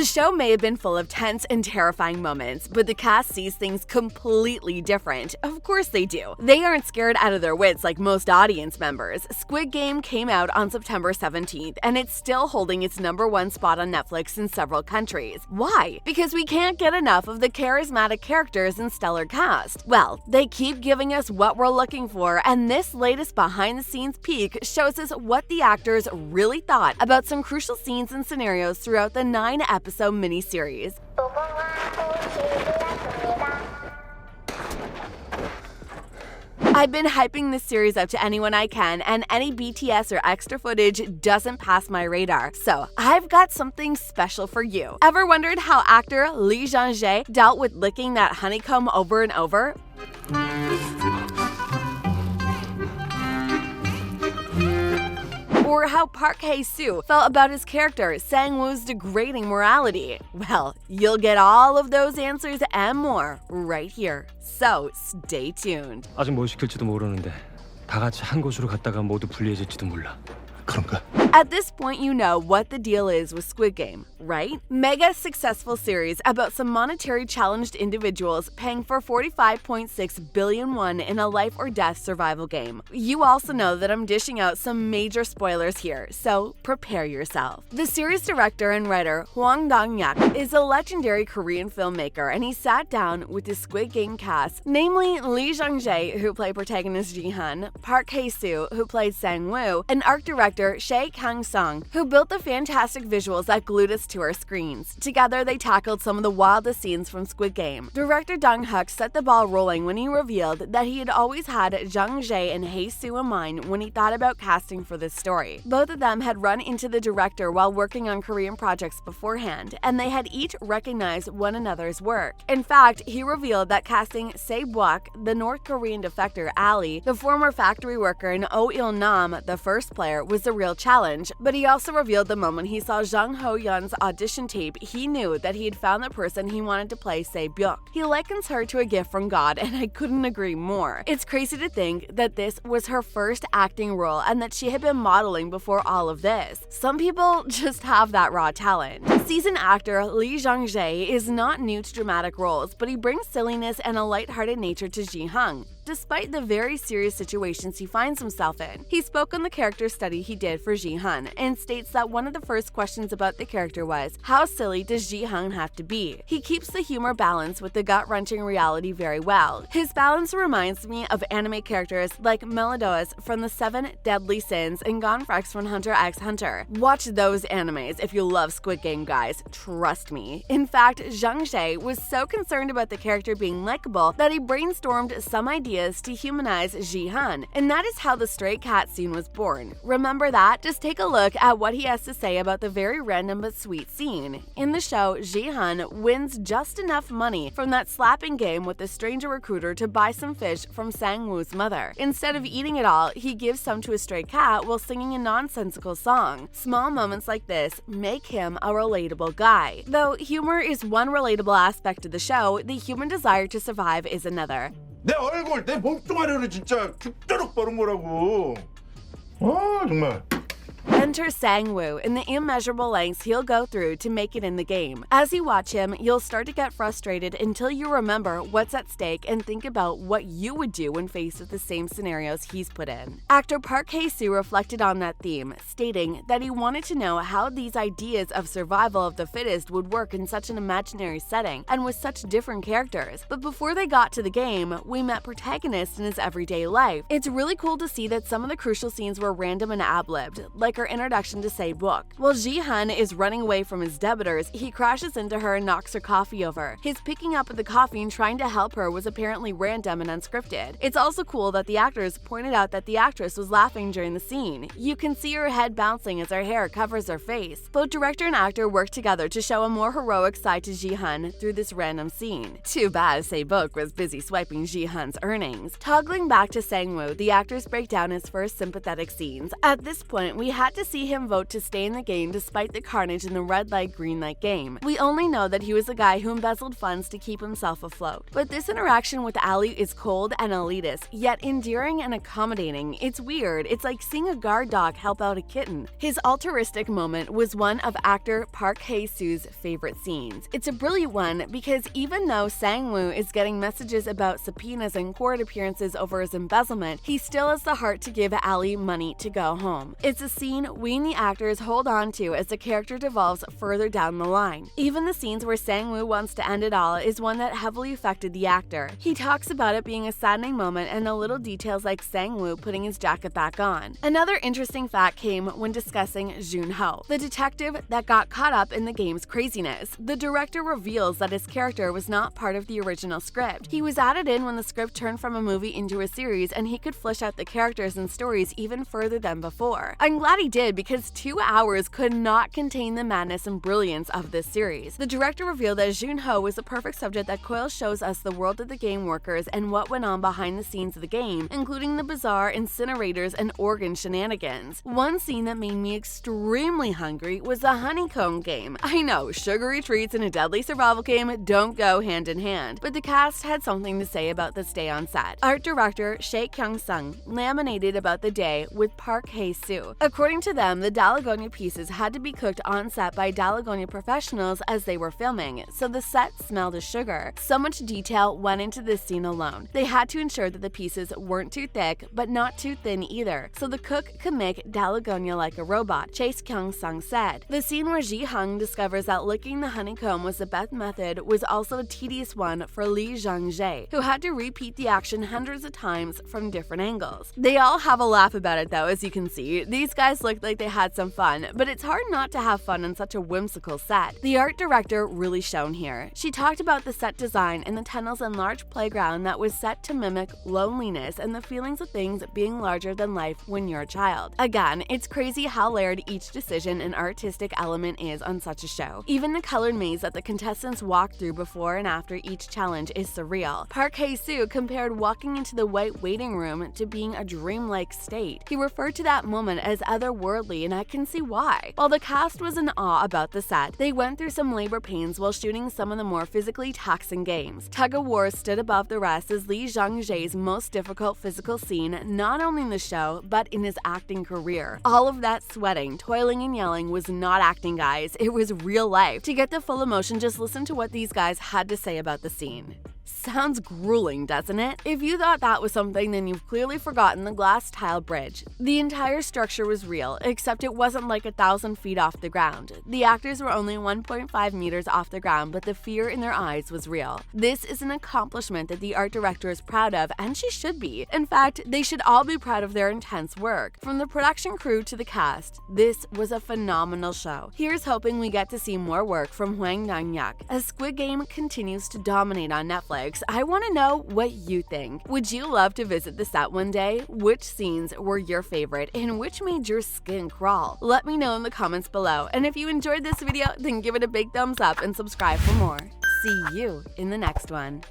The show may have been full of tense and terrifying moments, but the cast sees things completely different. Of course they do. They aren't scared out of their wits like most audience members. Squid Game came out on September 17th, and it's still holding its #1 spot on Netflix in several countries. Why? Because we can't get enough of the charismatic characters and stellar cast. Well, they keep giving us what we're looking for, and this latest behind-the-scenes peek shows us what the actors really thought about some crucial scenes and scenarios throughout the 9-episode miniseries. I've been hyping this series up to anyone I can, and any BTS or extra footage doesn't pass my radar. So, I've got something special for you. Ever wondered how actor Lee Jung-jae dealt with licking that honeycomb over and over? Or how Park Hae-soo felt about his character Sang-woo's degrading morality? Well, you'll get all of those answers and more right here. So stay tuned. 아직 뭘 시킬지도 모르는데 다 같이 한 곳으로 갔다가 모두 불리해질지도 몰라. 그런가? At this point, you know what the deal is with Squid Game, right? Mega successful series about some monetary challenged individuals paying for 45.6 billion won in a life or death survival game. You also know that I'm dishing out some major spoilers here, so prepare yourself. The series director and writer Hwang Dong-yak is a legendary Korean filmmaker, and he sat down with the Squid Game cast, namely Lee Jung-jae, who played protagonist Ji-han, Park Hae-soo, who played Sang-woo, and art director Shae Kang-sung, who built the fantastic visuals that glued us to our screens. Together, they tackled some of the wildest scenes from Squid Game. Director Dong-hyuk set the ball rolling when he revealed that he had always had Jung-jae and Hae-soo in mind when he thought about casting for this story. Both of them had run into the director while working on Korean projects beforehand, and they had each recognized one another's work. In fact, he revealed that casting Se-bok, the North Korean defector Ali, the former factory worker, and Oh Il-nam, the first player, was the real challenge, but he also revealed the moment he saw Jung Ho-yeon's audition tape, he knew that he had found the person he wanted to play Se-byuk. He likens her to a gift from God, and I couldn't agree more. It's crazy to think that this was her first acting role and that she had been modeling before all of this. Some people just have that raw talent. Seasoned actor Lee Jung-jae is not new to dramatic roles, but he brings silliness and a lighthearted nature to Ji-hung, despite the very serious situations he finds himself in. He spoke on the character study he did for Ji-hun and states that one of the first questions about the character was, how silly does Ji-hun have to be? He keeps the humor balance with the gut-wrenching reality very well. His balance reminds me of anime characters like Meliodas from the 7 Deadly Sins and Gonfrex from Hunter x Hunter. Watch those animes if you love Squid Game, guys. Trust me. In fact, Jung-jae was so concerned about the character being likable that he brainstormed some ideas to humanize Ji-hun, and that is how the stray cat scene was born. Remember that? Just take a look at what he has to say about the very random but sweet scene. In the show, Ji-hun wins just enough money from that slapping game with the stranger recruiter to buy some fish from Sang-woo's mother. Instead of eating it all, he gives some to a stray cat while singing a nonsensical song. Small moments like this make him a relatable guy. Though humor is one relatable aspect of the show, the human desire to survive is another. 내 얼굴, 내 몸뚱아리를 진짜 죽도록 버는 거라고. 정말. Enter Sang-woo in the immeasurable lengths he'll go through to make it in the game. As you watch him, you'll start to get frustrated until you remember what's at stake and think about what you would do when faced with the same scenarios he's put in. Actor Park Hae-soo reflected on that theme, stating that he wanted to know how these ideas of survival of the fittest would work in such an imaginary setting and with such different characters. But before they got to the game, we met protagonists in his everyday life. It's really cool to see that some of the crucial scenes were random and ad-libbed, like her introduction to Se-bok. While Ji-hun is running away from his debitors, he crashes into her and knocks her coffee over. His picking up the coffee and trying to help her was apparently random and unscripted. It's also cool that the actors pointed out that the actress was laughing during the scene. You can see her head bouncing as her hair covers her face. Both director and actor worked together to show a more heroic side to Ji-hun through this random scene. Too bad Se-bok was busy swiping Ji-hun's earnings. Toggling back to Sang-woo, the actors break down his first sympathetic scenes. At this point, we had to see him vote to stay in the game despite the carnage in the red light green light game. We only know that he was a guy who embezzled funds to keep himself afloat. But this interaction with Ali is cold and elitist, yet endearing and accommodating. It's weird. It's like seeing a guard dog help out a kitten. His altruistic moment was one of actor Park Hae-soo's favorite scenes. It's a brilliant one because even though Sang-woo is getting messages about subpoenas and court appearances over his embezzlement, he still has the heart to give Ali money to go home. It's a scene we and the actors hold on to as the character devolves further down the line. Even the scenes where Sang-woo wants to end it all is one that heavily affected the actor. He talks about it being a saddening moment and the little details like Sang-woo putting his jacket back on. Another interesting fact came when discussing Jun-ho, the detective that got caught up in the game's craziness. The director reveals that his character was not part of the original script. He was added in when the script turned from a movie into a series and he could flesh out the characters and stories even further than before. I'm glad he did because 2 hours could not contain the madness and brilliance of this series. The director revealed that Jun-ho was the perfect subject that Coyle shows us the world of the game workers and what went on behind the scenes of the game, including the bizarre incinerators and organ shenanigans. One scene that made me extremely hungry was the honeycomb game. I know, sugary treats and a deadly survival game don't go hand in hand, but the cast had something to say about the stay on set. Art director Shea Kyung-sung laminated about the day with Park Hae-soo. According to them, the Dalagonia pieces had to be cooked on set by Dalagonia professionals as they were filming, so the set smelled of sugar. So much detail went into this scene alone. They had to ensure that the pieces weren't too thick, but not too thin either, so the cook could make Dalagonia like a robot, Chase Kyung-sung said. The scene where Ji-hung discovers that licking the honeycomb was the best method was also a tedious one for Lee Jung-jae, who had to repeat the action hundreds of times from different angles. They all have a laugh about it though, as you can see. These guys looked like they had some fun, but it's hard not to have fun on such a whimsical set. The art director really shone here. She talked about the set design and the tunnels and large playground that was set to mimic loneliness and the feelings of things being larger than life when you're a child. Again, it's crazy how layered each decision and artistic element is on such a show. Even the colored maze that the contestants walk through before and after each challenge is surreal. Park Hae-soo compared walking into the white waiting room to being a dreamlike state. He referred to that moment as otherworldly, and I can see why. While the cast was in awe about the set, they went through some labor pains while shooting some of the more physically taxing games. Tug of War stood above the rest as Lee Jung-jae's most difficult physical scene, not only in the show, but in his acting career. All of that sweating, toiling, and yelling was not acting, guys. It was real life. To get the full emotion, just listen to what these guys had to say about the scene. Sounds grueling, doesn't it? If you thought that was something, then you've clearly forgotten the glass tile bridge. The entire structure was real, except it wasn't like 1,000 feet off the ground. The actors were only 1.5 meters off the ground, but the fear in their eyes was real. This is an accomplishment that the art director is proud of, and she should be. In fact, they should all be proud of their intense work. From the production crew to the cast, this was a phenomenal show. Here's hoping we get to see more work from Hwang Dong-hyuk as Squid Game continues to dominate on Netflix. I want to know what you think. Would you love to visit the set one day? Which scenes were your favorite and which made your skin crawl? Let me know in the comments below. And if you enjoyed this video, then give it a big thumbs up and subscribe for more. See you in the next one.